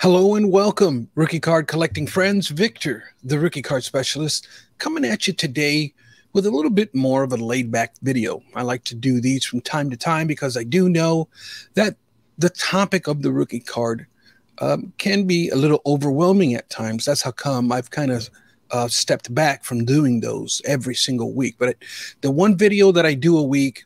Hello and welcome, rookie card collecting friends. Victor, the rookie card specialist, coming at you today with a little bit more of a laid back video. I like to do these from time to time because I do know that the topic of the rookie card can be a little overwhelming at times. That's how come I've kind of stepped back from doing those every single week. But the one video that I do a week,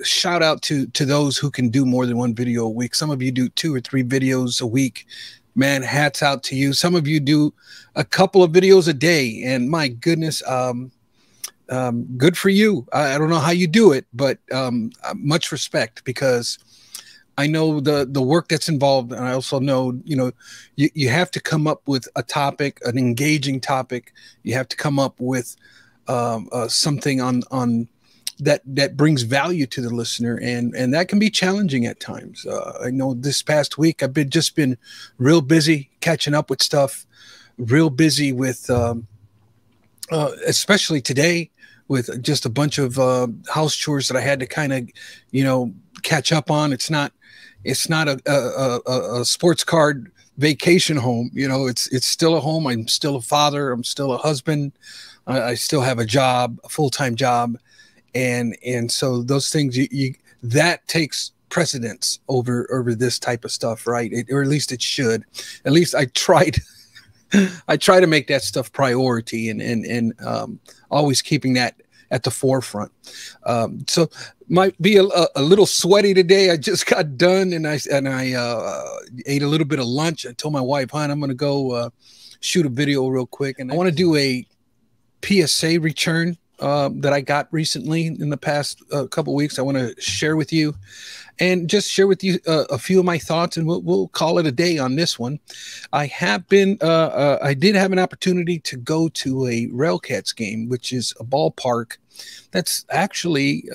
shout out to those who can do more than one video a week. Some of you do 2 or 3 videos a week. Man, hats out to you. Some of you do a couple of videos a day, and my goodness, good for you. I don't know how you do it, but much respect, because I know the work that's involved, and I also know, you have to come up with a topic, an engaging topic. You have to come up with something on that brings value to the listener, and that can be challenging at times. I know this past week I've just been real busy catching up with stuff, real busy with especially today with just a bunch of house chores that I had to kind of catch up on. It's not a sports card vacation home. It's still a home. I'm still a father. I'm still a husband. I still have a job, a full-time job. And so those things, that takes precedence over this type of stuff, right? Or at least it should. At least I tried. I try to make that stuff priority, and always keeping that at the forefront. So might be a little sweaty today. I just got done, and I ate a little bit of lunch. I told my wife, "Hon, I'm going to go shoot a video real quick, and I want to do a PSA return that I got recently in the past couple of weeks. I want to share with you, and just share with you a few of my thoughts, and we'll call it a day on this one. I did have an opportunity to go to a Railcats game, which is a ballpark that's actually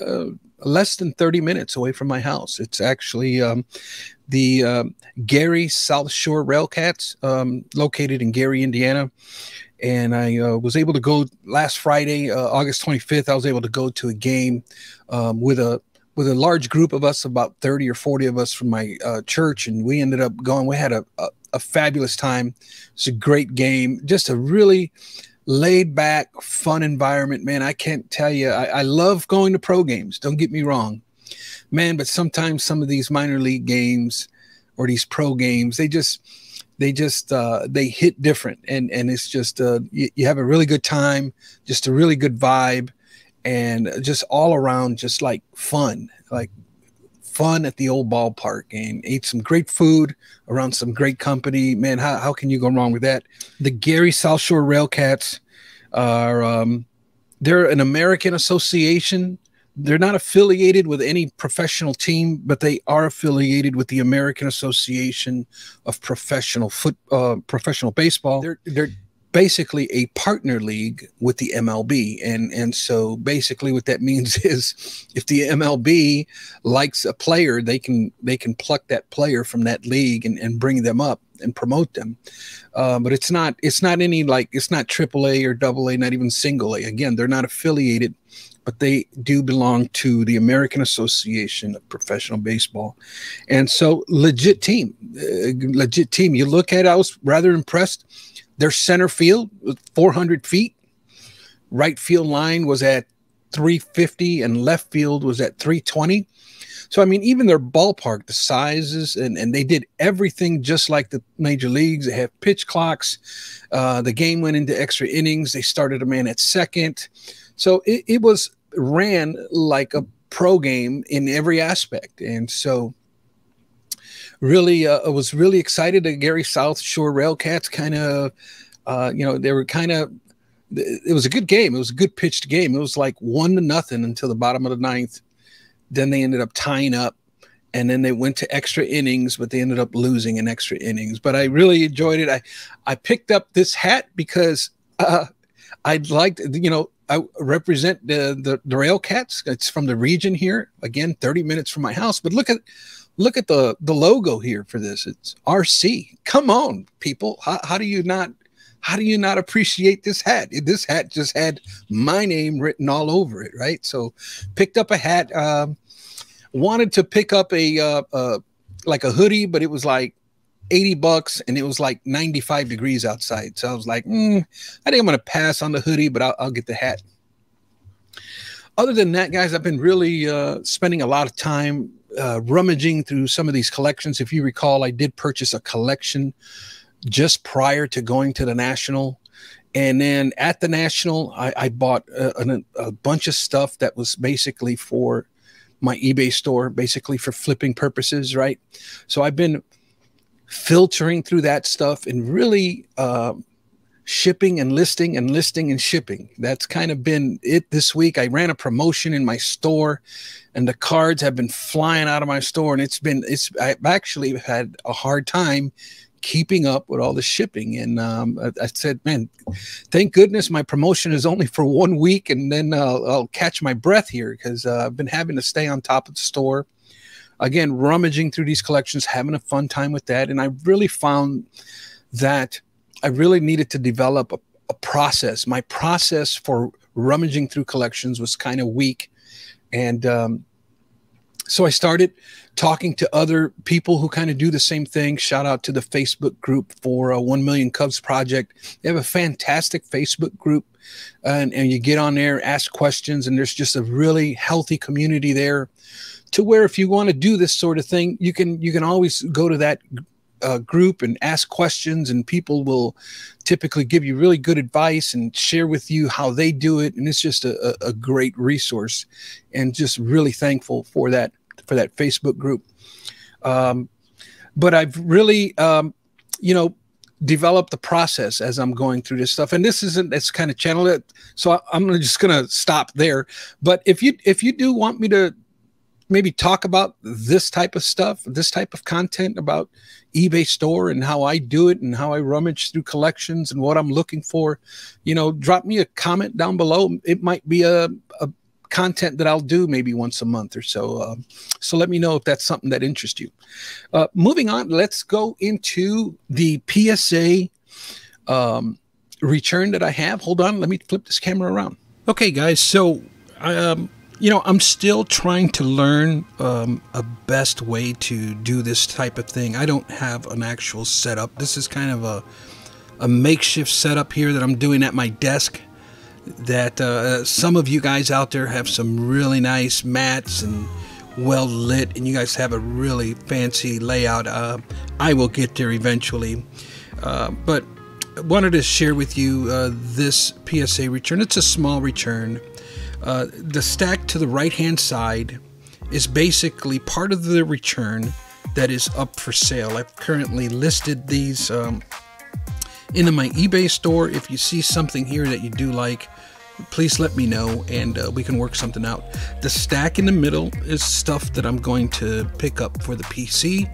less than 30 minutes away from my house. It's actually the Gary South Shore Railcats, located in Gary, Indiana. And I was able to go last Friday, August 25th. I was able to go to a game with a large group of us, about 30 or 40 of us from my church, and we ended up going. We had a fabulous time. It's a great game, just a really laid back, fun environment. Man, I can't tell you. I love going to pro games. Don't get me wrong, man. But sometimes some of these minor league games or these pro games, they hit different, and it's just you have a really good time, just a really good vibe, and just all around just like fun at the old ballpark, and ate some great food around some great company. Man, how can you go wrong with that? The Gary South Shore Railcats are they're an American association. They're not affiliated with any professional team, but they are affiliated with the American Association of Professional Baseball. They're basically a partner league with the MLB, and so basically what that means is if the MLB likes a player, they can pluck that player from that league and bring them up and promote them. But it's not any, like, it's not AAA or AA, not even single A. Again, they're not affiliated, but they do belong to the American Association of Professional Baseball. And so legit team. You look at it, I was rather impressed. Their center field was 400 feet. Right field line was at 350, and left field was at 320. So, I mean, even their ballpark, the sizes, and they did everything just like the major leagues. They have pitch clocks. The game went into extra innings. They started a man at second. So it was ran like a pro game in every aspect. And so really, I was really excited. The Gary South Shore Railcats they were it was a good game. It was a good pitched game. It was like 1-0 until the bottom of the 9th. Then they ended up tying up, and then they went to extra innings, but they ended up losing in extra innings. But I really enjoyed it. I picked up this hat because I liked, I represent the Railcats. It's from the region here. Again, 30 minutes from my house. But look at the logo here for this. It's RC. Come on, people. How do you not appreciate this hat? This hat just had my name written all over it, right? So picked up a hat. Wanted to pick up like a hoodie, but it was like $80 and it was like 95 degrees outside. So I was like, I think I'm going to pass on the hoodie, but I'll get the hat. Other than that, guys, I've been really spending a lot of time rummaging through some of these collections. If you recall, I did purchase a collection just prior to going to the National. And then at the National, I bought a bunch of stuff that was basically for my eBay store, basically for flipping purposes, right? So I've been filtering through that stuff and really shipping and listing and listing and shipping. That's kind of been it this week. I ran a promotion in my store and the cards have been flying out of my store, and I've actually had a hard time keeping up with all the shipping. And I said, man, thank goodness my promotion is only for 1 week, and then I'll catch my breath here, because I've been having to stay on top of the store. Again, rummaging through these collections, having a fun time with that. And I really found that I really needed to develop a process. My process for rummaging through collections was kind of weak. And so I started talking to other people who kind of do the same thing. Shout out to the Facebook group for 1 Million Cubs Project. They have a fantastic Facebook group, and you get on there, ask questions, and there's just a really healthy community there, to where if you want to do this sort of thing, you can always go to that group and ask questions, and people will typically give you really good advice and share with you how they do it. And it's just a great resource, and just really thankful for that Facebook group. But I've really, developed the process as I'm going through this stuff. And it's kind of channel it. So I'm just going to stop there. But if you do want me to maybe talk about this type of stuff, this type of content about eBay store and how I do it and how I rummage through collections and what I'm looking for, drop me a comment down below. It might be a content that I'll do maybe once a month or so. So let me know if that's something that interests you. Moving on, let's go into the PSA return that I have. Hold on, let me flip this camera around. Okay, guys, so I'm still trying to learn a best way to do this type of thing. I don't have an actual setup. This is kind of a makeshift setup here that I'm doing at my desk, that some of you guys out there have some really nice mats and well lit, and you guys have a really fancy layout. I will get there eventually. But I wanted to share with you this PSA return. It's a small return. The stack to the right-hand side is basically part of the return that is up for sale. I've currently listed these into my eBay store. If you see something here that you do like, please let me know, and we can work something out. The stack in the middle is stuff that I'm going to pick up for the PC.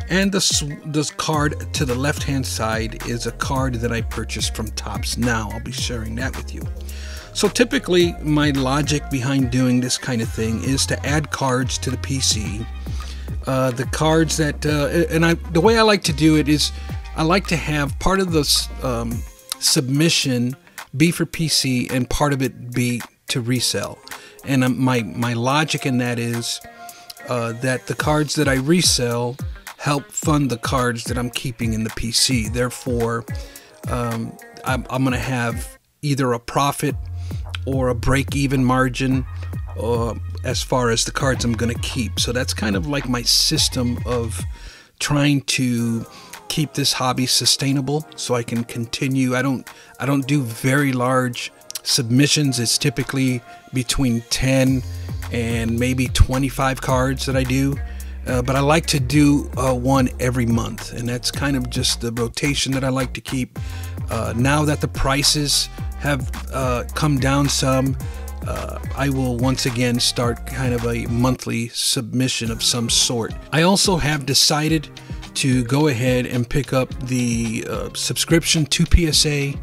And this card to the left-hand side is a card that I purchased from Topps Now. I'll be sharing that with you. So typically, my logic behind doing this kind of thing is to add cards to the PC. The cards that, the way I like to do it is, I like to have part of the submission be for PC and part of it be to resell. And my logic in that is that the cards that I resell help fund the cards that I'm keeping in the PC. Therefore, I'm going to have either a profit or a break-even margin as far as the cards I'm going to keep. So that's kind of like my system of trying to keep this hobby sustainable so I can continue. I don't do very large submissions. It's typically between 10 and maybe 25 cards that I do. But I like to do one every month, and that's kind of just the rotation that I like to keep. Now that the prices have come down some, I will once again start kind of a monthly submission of some sort. I also have decided to go ahead and pick up the subscription to PSA,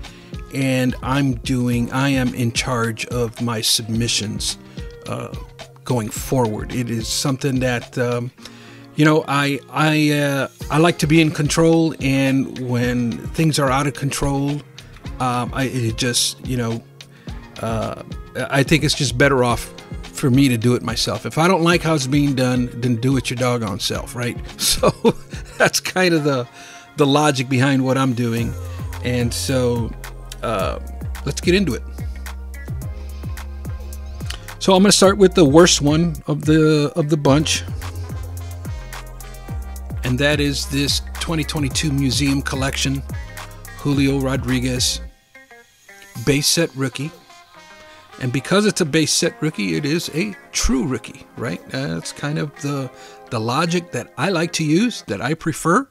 and I am in charge of my submissions going forward. It is something that I like to be in control, and when things are out of control, I think it's just better off for me to do it myself. If I don't like how it's being done, then do it your doggone self, right? So that's kind of the logic behind what I'm doing. And so let's get into it. So I'm going to start with the worst one of the bunch, and that is this 2022 Museum Collection Julio Rodriguez base set rookie. And because it's a base set rookie, it is a true rookie, right? That's kind of the logic that I like to use, that I prefer.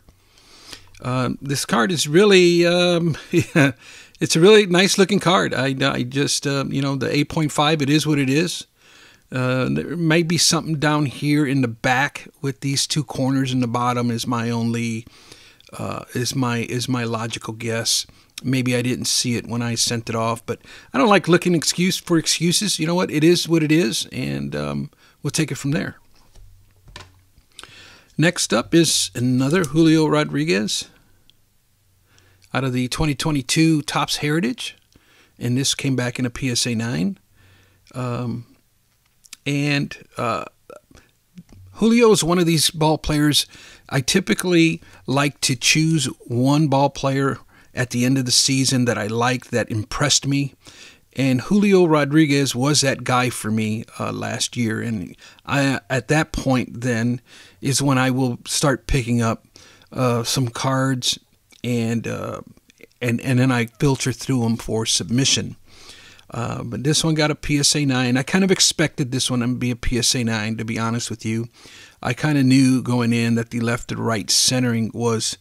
This card is really, it's a really nice looking card. I just, you know, the 8.5, it is what it is. There may be something down here in the back with these two corners in the bottom is my only, is my logical guess. Maybe I didn't see it when I sent it off, but I don't like looking for excuses. You know what? It is what it is, and we'll take it from there. Next up is another Julio Rodriguez out of the 2022 Topps Heritage, and this came back in a PSA 9. Julio is one of these ball players. I typically like to choose one ball player at the end of the season that I liked, that impressed me. And Julio Rodriguez was that guy for me last year. And at that point then is when I will start picking up some cards and then I filter through them for submission. But this one got a PSA 9. I kind of expected this one to be a PSA 9, to be honest with you. I kind of knew going in that the left and right centering was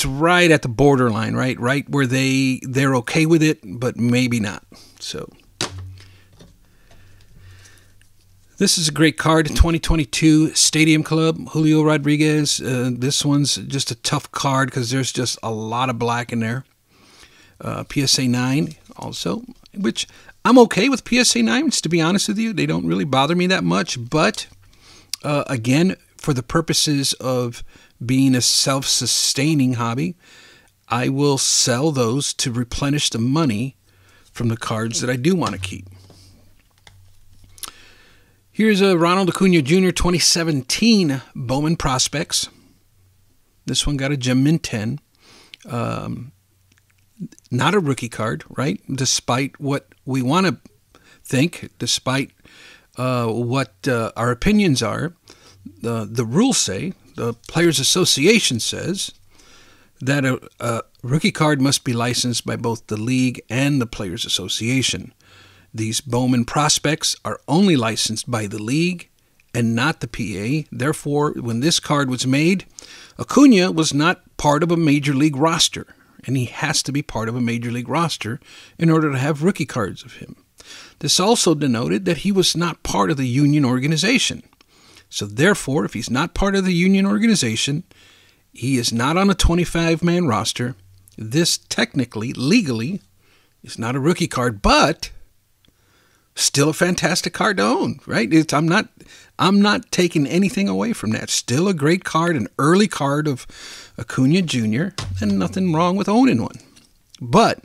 right at the borderline, right where they're okay with it, but maybe not. So this is a great card, 2022 Stadium Club, Julio Rodriguez. This one's just a tough card because there's just a lot of black in there. PSA 9 also, which I'm okay with PSA 9s, to be honest with you. They don't really bother me that much, but again, for the purposes of being a self-sustaining hobby, I will sell those to replenish the money from the cards that I do want to keep. Here's a Ronald Acuna Jr. 2017 Bowman Prospects. This one got a Gem Mint 10. Not a rookie card, right? Despite what we want to think, despite what our opinions are, the rules say, the Players Association says, that a rookie card must be licensed by both the league and the Players Association. These Bowman Prospects are only licensed by the league and not the PA. Therefore, when this card was made, Acuna was not part of a major league roster, and he has to be part of a major league roster in order to have rookie cards of him. This also denoted that he was not part of the union organization. So therefore, if he's not part of the union organization, he is not on a 25-man roster. This technically, legally, is not a rookie card, but still a fantastic card to own, right? I'm not taking anything away from that. Still a great card, an early card of Acuna Jr., and nothing wrong with owning one. But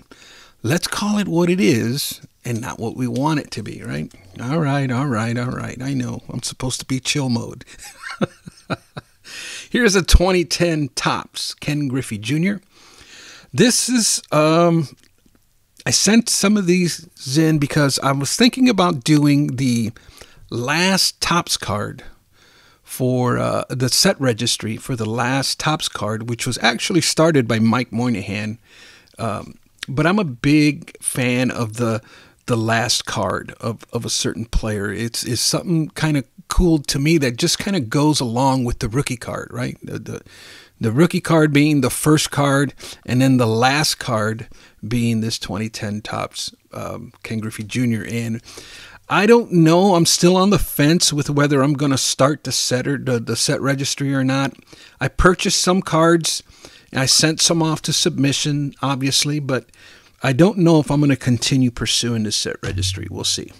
let's call it what it is and not what we want it to be, right? All right. I know I'm supposed to be chill mode. Here's a 2010 Topps Ken Griffey Jr. This is, I sent some of these in because I was thinking about doing the last Topps card for the set registry for the last Topps card, which was actually started by Mike Moynihan. But I'm a big fan of the last card of a certain player. It's something kind of cool to me that just kind of goes along with the rookie card, right? The rookie card being the first card, and then the last card being this 2010 Topps Ken Griffey Jr. And I don't know. I'm still on the fence with whether I'm going to start the set registry or not. I purchased some cards, and I sent some off to submission, obviously, but I don't know if I'm going to continue pursuing the set registry. We'll see.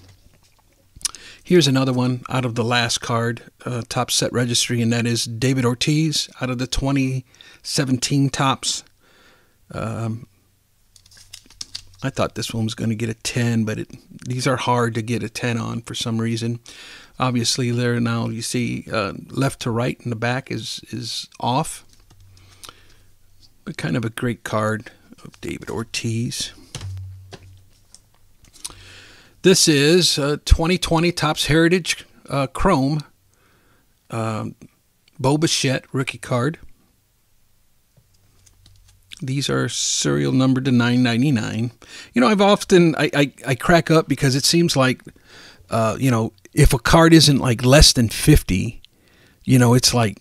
Here's another one out of the last card, Topps set registry, and that is David Ortiz out of the 2017 Topps. I thought this one was going to get a 10, but these are hard to get a 10 on for some reason. Obviously, there now you see left to right in the back is off. But kind of a great card of David Ortiz. This is 2020 Topps Heritage Chrome Bo Bichette rookie card. These are serial numbered to 999. You know, I crack up because it seems like, you know, if a card isn't like less than 50, you know, it's like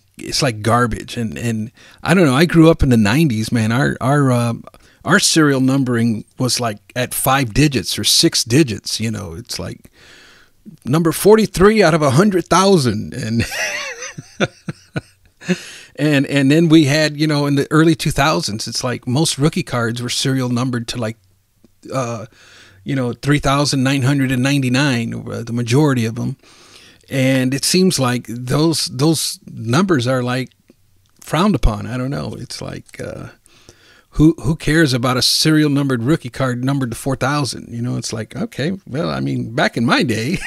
garbage. And I don't know. I grew up in the 90s, man. Our serial numbering was like at 5 digits or 6 digits. You know, it's like number 43 out of 100,000, and and then we had, you know, in the early 2000s, it's like most rookie cards were serial numbered to like, you know, 3,999, the majority of them. And it seems like those numbers are like frowned upon. I don't know. It's like, who cares about a serial numbered rookie card numbered to 4,000? You know, it's like, okay, well, I mean, back in my day.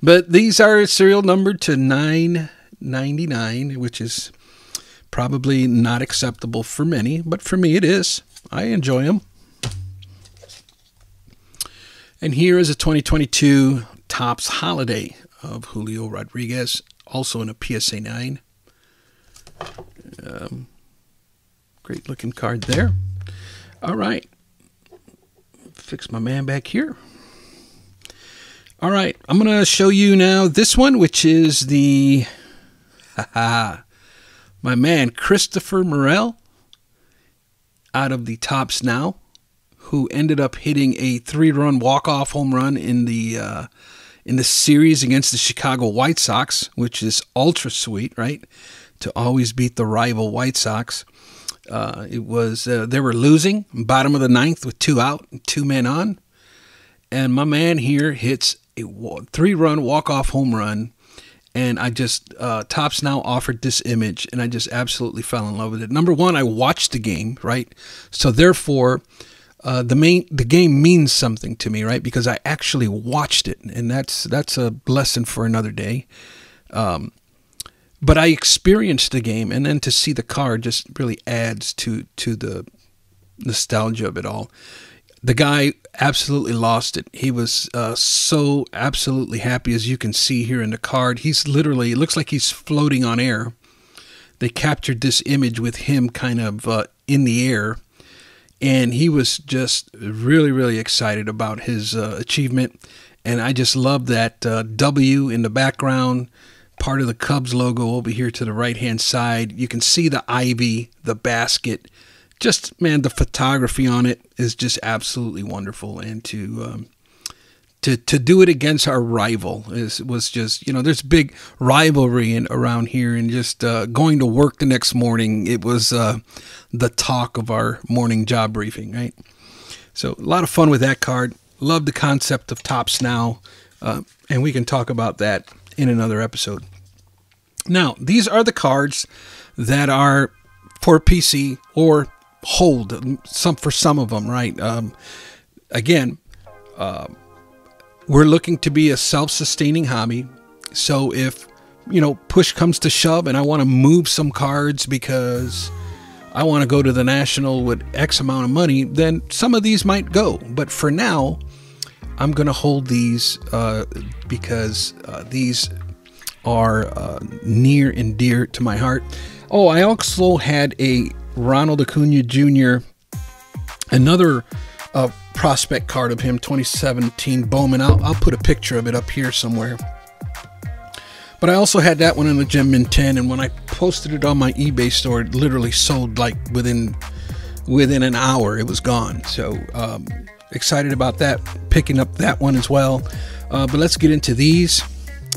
But these are serial numbered to 999, which is probably not acceptable for many, but for me it is. I enjoy them. And here is a 2022 Topps Holiday of Julio Rodriguez, also in a PSA 9. Great looking card there. All right. Fix my man back here. All right. I'm going to show you now this one, which is the my man Christopher Morel out of the Topps Now, who ended up hitting a 3-run walk-off home run in the series against the Chicago White Sox, which is ultra sweet, right? To always beat the rival White Sox. It was they were losing bottom of the 9th with 2 out, 2 men on, and my man here hits a 3-run walk-off home run. And I just, Topps Now offered this image, and I just absolutely fell in love with it. Number one, I watched the game, right? So therefore, the game means something to me, right? Because I actually watched it, and that's a lesson for another day. But I experienced the game, and then to see the card just really adds to the nostalgia of it all. The guy absolutely lost it. He was so absolutely happy, as you can see here in the card. He's literally, it looks like he's floating on air. They captured this image with him kind of in the air, and he was just really, really excited about his achievement. And I just love that W in the background, part of the Cubs logo over here to the right-hand side. You can see the ivy, the basket. Just, man, the photography on it is just absolutely wonderful. And to do it against our rival was just, you know, there's big rivalry around here. And just going to work the next morning, it was the talk of our morning job briefing, right? So a lot of fun with that card. Love the concept of Topps Now. And we can talk about that in another episode. Now, these are the cards that are for PC or hold for some of them, right? Again, we're looking to be a self-sustaining hobby. So if, you know, push comes to shove and I want to move some cards because I want to go to the National with X amount of money, then some of these might go. But for now, I'm going to hold these because these are near and dear to my heart. Oh, I also had a Ronald Acuna Jr., another prospect card of him, 2017 Bowman. I'll put a picture of it up here somewhere. But I also had that one in the Gem Mint 10, and when I posted it on my eBay store, it literally sold like within an hour. It was gone. So excited about that, picking up that one as well. But let's get into these.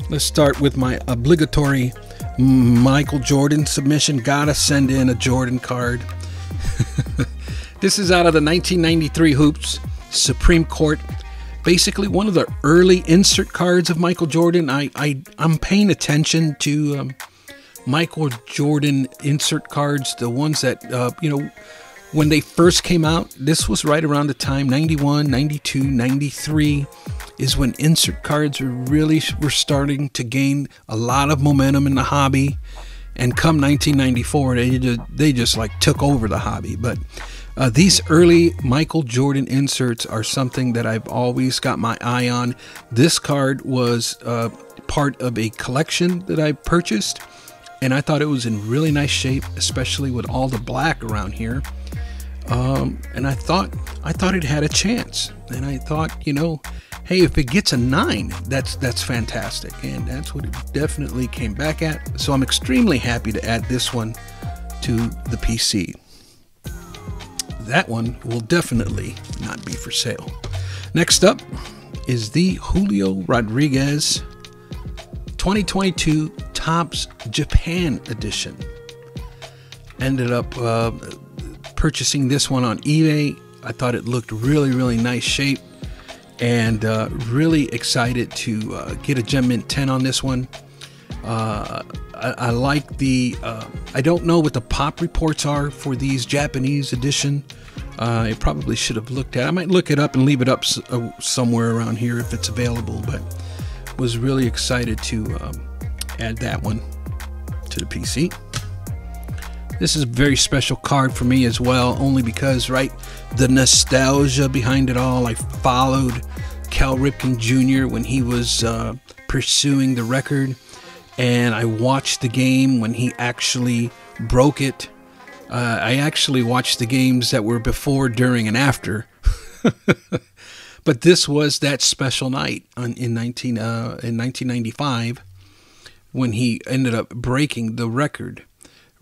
Let's start with my obligatory Michael Jordan submission. Gotta send in a Jordan card. This is out of the 1993 Hoops Supreme Court. Basically one of the early insert cards of Michael Jordan. I'm paying attention to Michael Jordan insert cards, the ones that you know, When they first came out, this was right around the time, 91, 92, 93, is when insert cards were starting to gain a lot of momentum in the hobby. And come 1994, they just like took over the hobby. But these early Michael Jordan inserts are something that I've always got my eye on. This card was part of a collection that I purchased, and I thought it was in really nice shape, especially with all the black around here. And I thought it had a chance, and I thought, you know, hey, if it gets a 9, that's fantastic, and that's what it definitely came back at. So I'm extremely happy to add this one to the PC. That one will definitely not be for sale. Next up is the Julio Rodriguez 2022 Topps Japan Edition. Ended up purchasing this one on eBay. I thought it looked really nice shape, and really excited to get a Gem Mint 10 on this one. I like the I don't know what the pop reports are for these Japanese edition. I probably should have looked at it. I might look it up and leave it up somewhere around here if it's available, but was really excited to add that one to the PC. This is a very special card for me as well, only because, right, the nostalgia behind it all. I followed Cal Ripken Jr. when he was pursuing the record, and I watched the game when he actually broke it. I actually watched the games that were before, during, and after. But this was that special night in 1995 when he ended up breaking the record.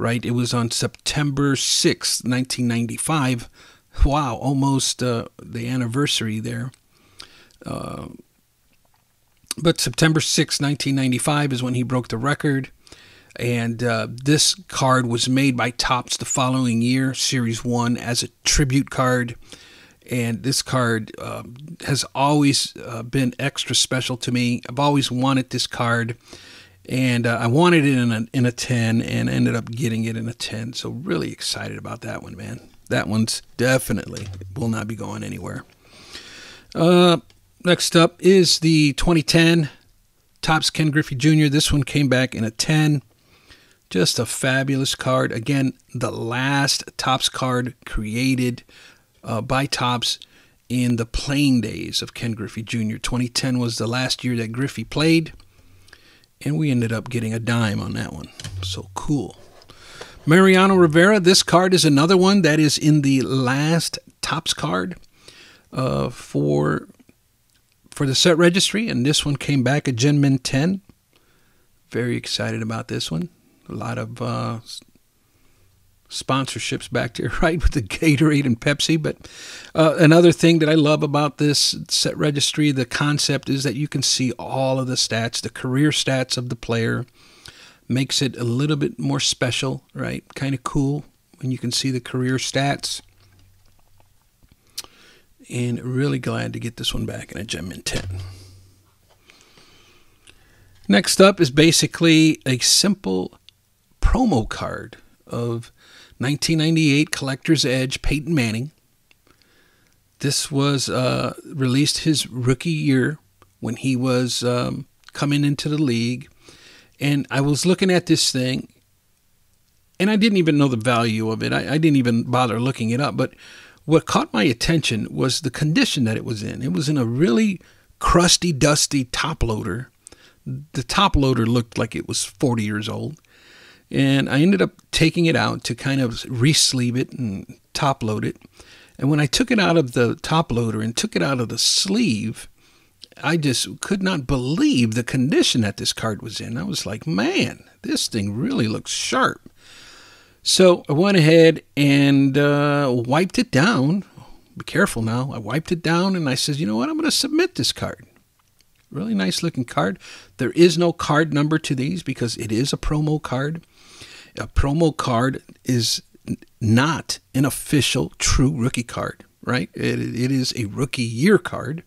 Right, it was on September 6th, 1995. Wow, almost the anniversary there. But September 6th, 1995 is when he broke the record. And this card was made by Topps the following year, Series 1, as a tribute card. And this card has always been extra special to me. I've always wanted this card. And I wanted it in a 10 and ended up getting it in a 10. So really excited about that one, man. That one's definitely will not be going anywhere. Next up is the 2010 Topps Ken Griffey Jr. This one came back in a 10. Just a fabulous card. Again, the last Topps card created by Topps in the playing days of Ken Griffey Jr. 2010 was the last year that Griffey played. And we ended up getting a dime on that one. So cool. Mariano Rivera. This card is another one that is in the last Topps card for the set registry. And this one came back a Gem Mint 10. Very excited about this one. A lot of sponsorships back there, right, with the Gatorade and Pepsi. But another thing that I love about this set registry, the concept, is that you can see all of the stats, the career stats of the player. Makes it a little bit more special, right? Kind of cool when you can see the career stats. And really glad to get this one back in a Gem Mint 10. Next up is basically a simple promo card of 1998 Collector's Edge Peyton Manning. This was released his rookie year when he was coming into the league. And I was looking at this thing, and I didn't even know the value of it. I didn't even bother looking it up. But what caught my attention was the condition that it was in. It was in a really crusty, dusty top loader. The top loader looked like it was 40 years old. And I ended up taking it out to kind of re-sleeve it and top load it. And when I took it out of the top loader and took it out of the sleeve, I just could not believe the condition that this card was in. I was like, man, this thing really looks sharp. So I went ahead and wiped it down. Be careful now. I wiped it down and I said, you know what? I'm going to submit this card. Really nice looking card. There is no card number to these because it is a promo card. A promo card is not an official true rookie card, right? It is a rookie year card.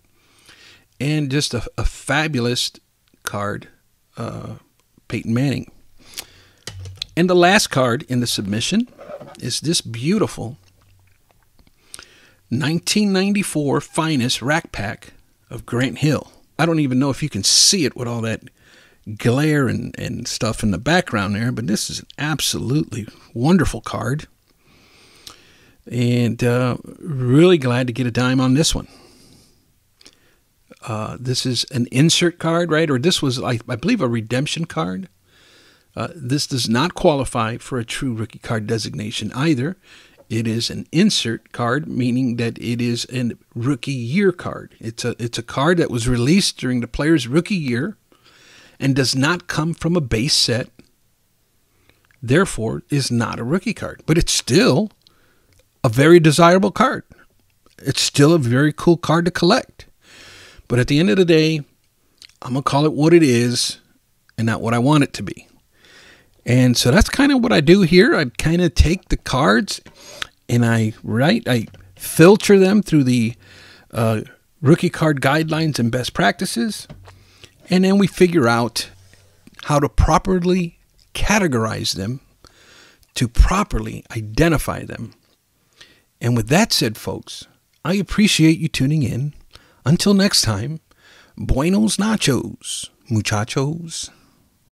And just a fabulous card, Peyton Manning. And the last card in the submission is this beautiful 1994 Finest Rack Pack of Grant Hill. I don't even know if you can see it with all that glare and stuff in the background there, but this is an absolutely wonderful card. And really glad to get a dime on this one. This is an insert card, right? Or this was, I believe, a redemption card. This does not qualify for a true rookie card designation either. It is an insert card, meaning that it is a rookie year card. It's a card that was released during the player's rookie year and does not come from a base set. Therefore, is not a rookie card. But it's still a very desirable card. It's still a very cool card to collect. But at the end of the day, I'm going to call it what it is and not what I want it to be. And so that's kind of what I do here. I kind of take the cards and I filter them through the rookie card guidelines and best practices. And then we figure out how to properly categorize them, to properly identify them. And with that said, folks, I appreciate you tuning in. Until next time, buenos nachos, muchachos.